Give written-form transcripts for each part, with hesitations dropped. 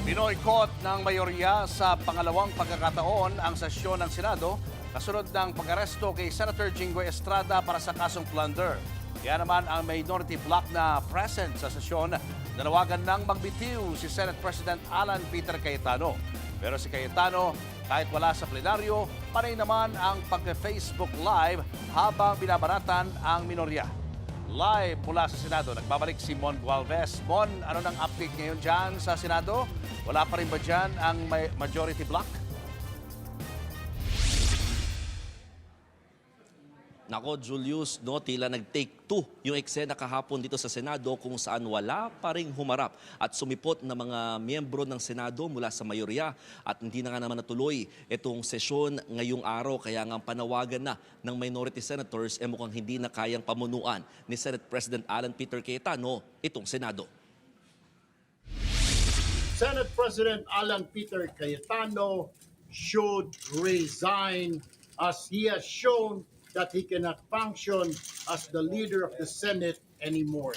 Binoykot ng mayorya sa pangalawang pagkakataon ang sesyon ng Senado kasunod ng pag-aresto kay Senator Jinggoy Estrada para sa kasong plunder. Kaya naman ang minority bloc na present sa sesyon, nanawagan ng magbitiw si Senate President Alan Peter Cayetano. Pero si Cayetano, kahit wala sa plenaryo, panay naman ang pag-Facebook Live habang binabaratan ang minorya. Live mula sa Senado, nagbabalik si Mon Gualvez. Mon, ano nang update ngayon dyan sa Senado? Wala pa rin ba dyan ang majority bloc? Nako, Julius, no, tila nag-take two yung eksena kahapon dito sa Senado kung saan wala pa ring humarap at sumipot na mga miyembro ng Senado mula sa mayorya at hindi na nga naman natuloy itong sesyon ngayong araw. Kaya nga panawagan na ng minority senators mukhang hindi na kayang pamunuan ni Senate President Alan Peter Cayetano itong Senado. Senate President Alan Peter Cayetano should resign as he has shown that he cannot function as the leader of the Senate anymore.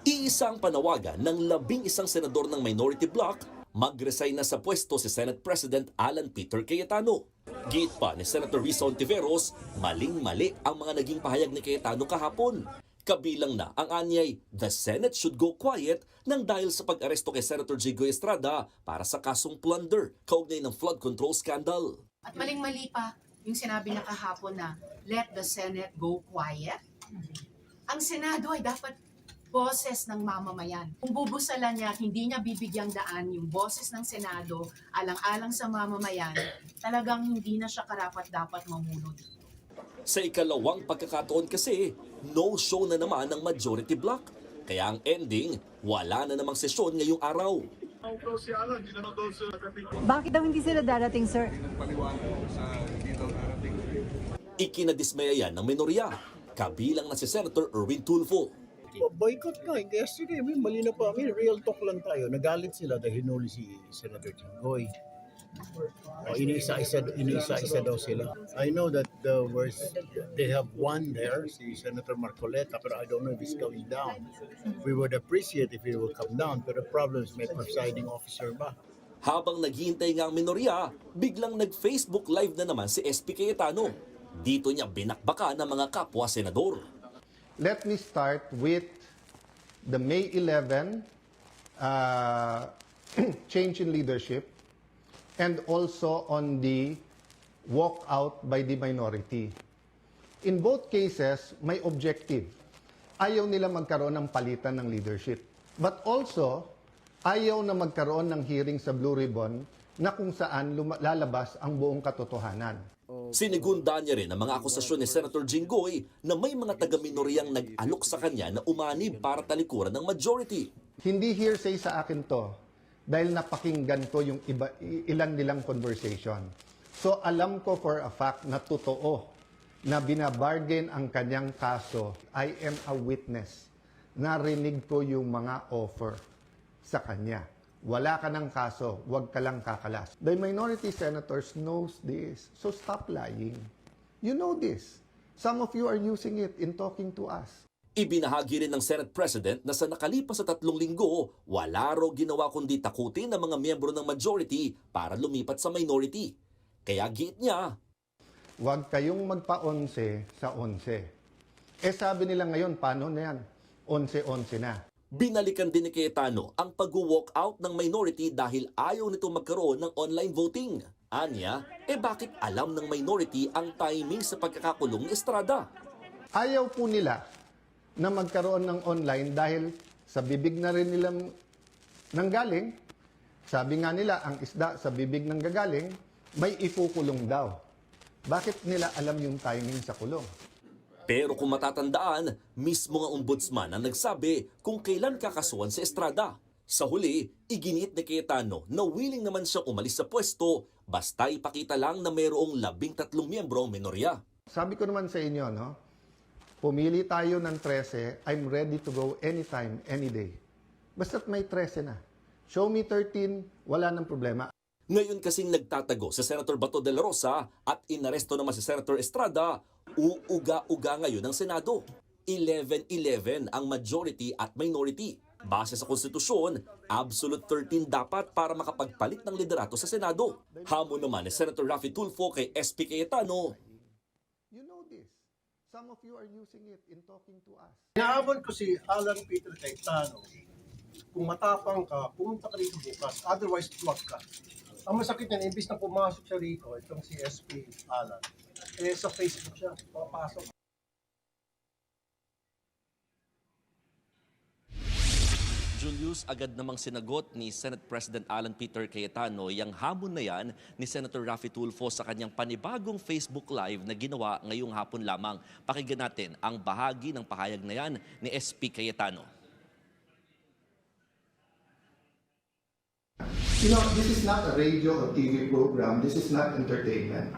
Iisang panawagan ng 11 senador ng minority bloc, mag-resign na sa pwesto si Senate President Alan Peter Cayetano. Giit pa ni Senator Risa Hontiveros, maling-mali ang mga naging pahayag ni Cayetano kahapon. Kabilang na ang anyay, the Senate should go quiet nang dahil sa pag-aresto kay Senator Jinggoy Estrada para sa kasong plunder kaugnay ng flood control scandal. At maling-mali pa yung sinabi niya kahapon na let the Senate go quiet. Ang Senado ay dapat boses ng mamamayan. Kung bubusalan niya, hindi niya bibigyang daan yung boses ng Senado alang-alang sa mamamayan, talagang hindi na siya karapat-dapat mamuno dito. Sa ikalawang pagkakataon kasi, no show na naman ng majority bloc. Kaya ang ending, wala na namang sesyon ngayong araw. Bakit daw hindi sila darating, sir? Ikinadismaya yan ng minorya, kabilang na si Senator Erwin Tulfo. Boycott nga. Yesterday, mali na pa. Real talk lang tayo. Nagalit sila dahil hinuli si Senator Jinggoy. Iniisa-isa daw sila. I know that they have one there, si Senator Marcoleta, pero I don't know if he's coming down. We would appreciate if he will come down, pero the problem is may presiding officer ba? Habang naghihintay nga ang minorya, biglang nag-Facebook Live na naman si SP Cayetano. Dito niya binakbaka ng mga kapwa senador. Let me start with the May 11 change in leadership and also on the walkout by the minority. In both cases, may objective. Ayaw nila magkaroon ng palitan ng leadership. But also, ayaw na magkaroon ng hearing sa Blue Ribbon na kung saan lalabas ang buong katotohanan. Sinigunda niya rin ang mga akusasyon ni Senator Jinggoy na may mga taga-minoryang nag-alok sa kanya na umanib para talikuran ng majority. Hindi hearsay sa akin to dahil napakinggan ko yung ilan nilang conversation. So alam ko for a fact na totoo na binabargain ang kanyang kaso. I am a witness. Narinig ko yung mga offer sa kanya. Wala ka ng kaso, huwag ka lang kakalas. The minority senators knows this, so stop lying. You know this. Some of you are using it in talking to us. Ibinahagi rin ng Senate President na sa nakalipas sa 3 linggo, wala raw ginawa kundi takutin ng mga miyembro ng majority para lumipat sa minority. Kaya giit niya, Huwag kayong magpa-11 sa 11. Eh sabi nila ngayon, paano na yan? 11-11 na. binalikan din ni Cayetano ang pag-walk out ng minority dahil ayaw nito magkaroon ng online voting. Anya, bakit alam ng minority ang timing sa pagkakakulong ni Estrada? Ayaw po nila na magkaroon ng online dahil sa bibig na rin nilang nanggaling. Sabi nga nila, ang isda sa bibig nang gagaling, may ikukulong daw. Bakit nila alam yung timing sa kulong? Pero kung matatandaan, mismo nga ombudsman ang nagsabi kung kailan kakasuhan si Estrada. Sa huli, iginit ni Cayetano na willing naman siyang umalis sa pwesto basta ipakita lang na mayroong 13 miyembro ang minorya. Sabi ko naman sa inyo, no? Pumili tayo ng 13, I'm ready to go anytime, any day. Basta't may 13 na. Show me 13, wala nang problema. Ngayon kasing nagtatago si Senator Bato de la Rosa at inaresto naman si Senator Estrada, uuga-uga ngayon ng Senado. 11-11 ang majority at minority. Base sa konstitusyon, absolute 13 dapat para makapagpalit ng liderato sa Senado. Hamon naman ni Senator Raffy Tulfo kay SP Cayetano, You know this. Some of you are using it in talking to us. Inaabon ko si Alan Peter Cayetano, kung matapang ka, pumunta ka dito bukas, otherwise wag ka. Ang masakit niyan, imbis na pumasok siya rito, itong si SP Alan, sa Facebook siya, papasok. Julius, agad namang sinagot ni Senate President Alan Peter Cayetano yung hamon na yan ni Senator Raffy Tulfo sa kanyang panibagong Facebook Live na ginawa ngayong hapon lamang. Pakinggan natin ang bahagi ng pahayag na yan ni SP Cayetano. You know, this is not a radio or TV program. This is not entertainment.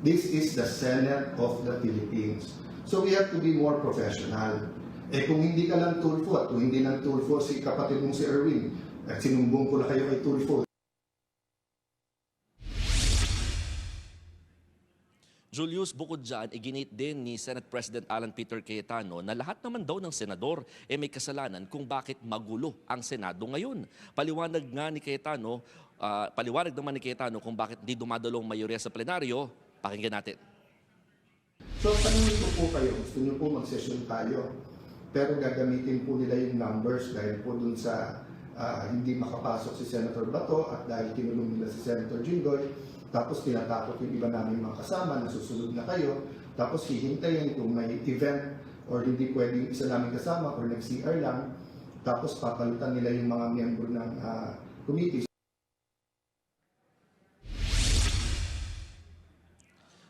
This is the Senate of the Philippines. So we have to be more professional. Eh kung hindi ka lang Tulfo at kung hindi lang Tulfo si kapatid mong si Erwin, at sinumbong ko na kayo kay Tulfo. Julius, bukod dyan, iginit din ni Senate President Alan Peter Cayetano na lahat naman daw ng senador may kasalanan kung bakit magulo ang Senado ngayon. Paliwanag naman ni Cayetano kung bakit di dumadalong mayorya sa plenaryo. Pakinggan natin. So tanungin ko po kayo, gusto niyo po mag-session tayo, pero gagamitin po nila yung numbers dahil po dun sa hindi makapasok si Senator Bato at dahil kinulong nila si Senator Jinggoy, tapos tinatakot yung iba namin mga kasama na susunod na kayo, tapos hihintayin kung may event or hindi pwedeng isa namin kasama or nag-CR lang, tapos papalitan nila yung mga miyembro ng committee.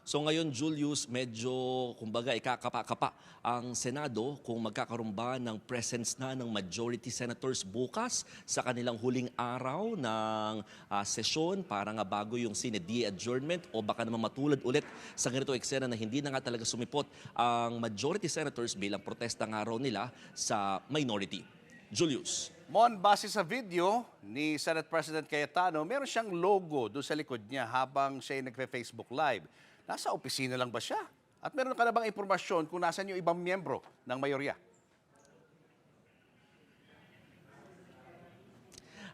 So ngayon, Julius, medyo, kumbaga, ikakapa-kapa ang Senado kung magkakaroon ba ng presence na ng majority senators bukas sa kanilang huling araw ng sesyon para nga bago yung Senate adjournment o baka naman matulad ulit sa ganito eksena na hindi na nga talaga sumipot ang majority senators bilang protesta nga raw nila sa minority. Julius. Mon, base sa video ni Senate President Cayetano, meron siyang logo doon sa likod niya habang siya ay nagpe-Facebook Live. Nasa opisina lang ba siya? At meron ka na bang impormasyon kung nasan yung ibang miyembro ng mayorya?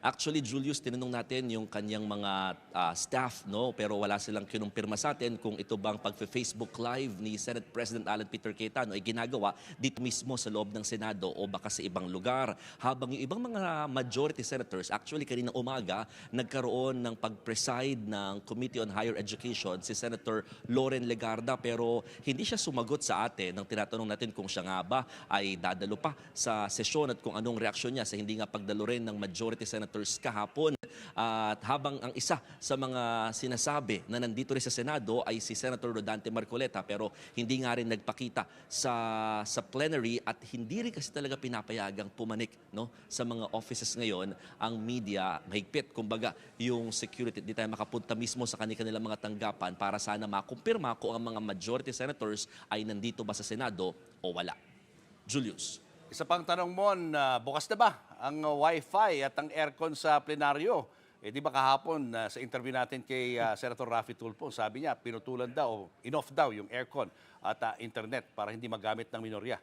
Actually, Julius, tinanong natin yung kanyang mga staff, no? Pero wala silang kinumpirma sa atin kung ito bang pagpe-Facebook Live ni Senate President Alan Peter Cayetano ay ginagawa dito mismo sa loob ng Senado o baka sa ibang lugar. Habang yung ibang mga majority senators, actually kanina umaga, nagkaroon ng pag-preside ng Committee on Higher Education si Senator Loren Legarda pero hindi siya sumagot sa atin nang tinatanong natin kung siya nga ba ay dadalo pa sa sesyon at kung anong reaksyon niya sa hindi nga pagdalo rin ng majority senators kahapon. At habang ang isa sa mga sinasabi na nandito rin sa Senado ay si Senator Rodante Marcoleta pero hindi nga rin nagpakita sa plenary at hindi rin kasi talaga pinapayagang pumanik, no, sa mga offices ngayon ang media mahigpit. Kumbaga yung security, di tayo makapunta mismo sa kanilang mga tanggapan para sana makumpirma kung ang mga majority senators ay nandito ba sa Senado o wala. Julius. Isa pang tanong mo, bukas na ba ang Wi-Fi at ang aircon sa plenaryo? Di ba kahapon sa interview natin kay Senator Raffy Tulfo, sabi niya pinutulan daw, in-off daw yung aircon at internet para hindi magamit ng minorya.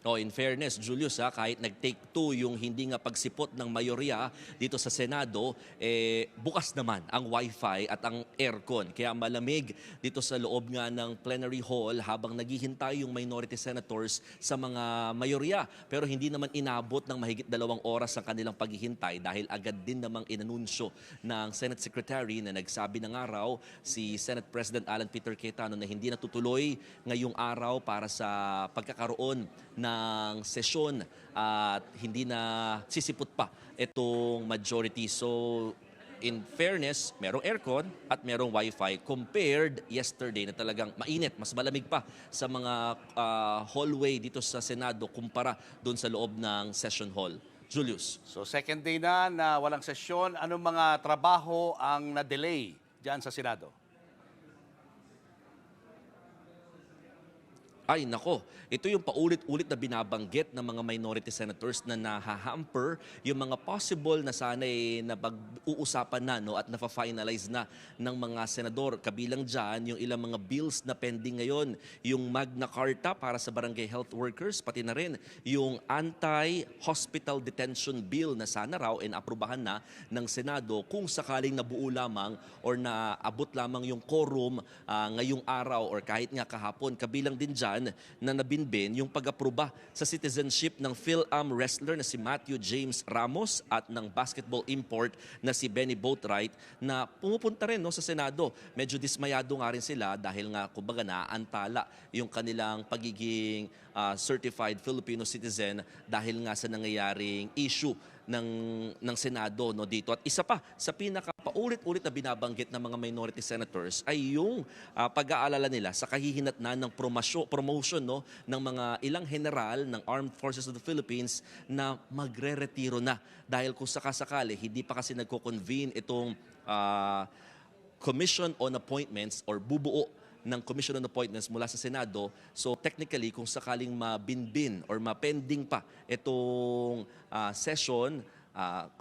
Oh, in fairness, Julius, kahit nag-take two yung hindi nga pagsipot ng mayorya dito sa Senado, bukas naman ang Wi-Fi at ang aircon. Kaya malamig dito sa loob nga ng plenary hall habang naghihintay yung minority senators sa mga mayorya. Pero hindi naman inabot ng mahigit 2 oras ang kanilang paghihintay dahil agad din namang inanunsyo ng Senate Secretary na nagsabi ng araw si Senate President Alan Peter Cayetano na hindi natutuloy ngayong araw para sa pagkakaroon ng sesyon at hindi na sisipot pa itong majority. So, in fairness, merong aircon at merong wifi compared yesterday na talagang mainit, mas malamig pa sa mga hallway dito sa Senado kumpara doon sa loob ng session hall. Julius. So second day na walang sesyon, anong mga trabaho ang na-delay dyan sa Senado? Ay nako, ito yung paulit-ulit na binabanggit ng mga minority senators na nahahamper yung mga possible na sana'y napag-uusapan na at nafa-finalize na ng mga senador. Kabilang dyan yung ilang mga bills na pending ngayon, yung Magna Carta para sa barangay health workers, pati na rin yung anti-hospital detention bill na sana raw inaprubahan na ng Senado kung sakaling nabuo lamang or naabot lamang yung quorum ngayong araw or kahit nga kahapon. Kabilang din dyan na nabinbin yung pag-aproba sa citizenship ng Phil-Am wrestler na si Matthew James Ramos at ng basketball import na si Benny Boatwright na pumupunta rin sa Senado. Medyo dismayado nga rin sila dahil nga kumbaga naantala yung kanilang pagiging certified Filipino citizen dahil nga sa nangyayaring issue ng Senado dito. At isa pa sa pinaka-paulit-ulit na binabanggit ng mga minority senators ay yung pag-aalala nila sa kahihinatnan ng promotion ng mga ilang general ng Armed Forces of the Philippines na magre-retiro na. Dahil kung sakasakali, hindi pa kasi nagko-convene itong Commission on Appointments or bubuo ng Commission on Appointments mula sa Senado. So technically, kung sakaling mabinbin or mapending pa itong session,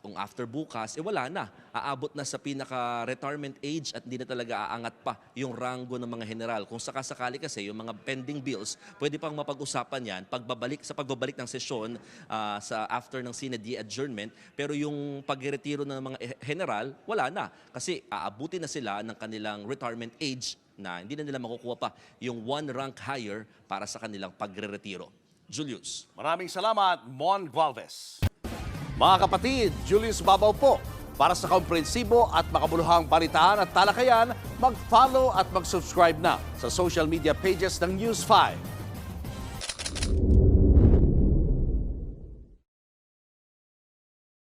kung after bukas, wala na. Aabot na sa pinaka-retirement age at hindi na talaga aangat pa yung ranggo ng mga general. Kung sakasakali kasi yung mga pending bills, pwede pang mapag-usapan yan sa pagbabalik ng sesyon sa after ng Senate adjournment. Pero yung pagretiro ng mga general, wala na. Kasi aabutin na sila ng kanilang retirement age na hindi na nila makukuha pa yung one rank higher para sa kanilang pagre-retiro. Julius. Maraming salamat, Mon Gualvez. Mga kapatid, Julius Babaw po. Para sa komprehensibo at makabuluhang balitaan at talakayan, mag-follow at mag-subscribe na sa social media pages ng News 5.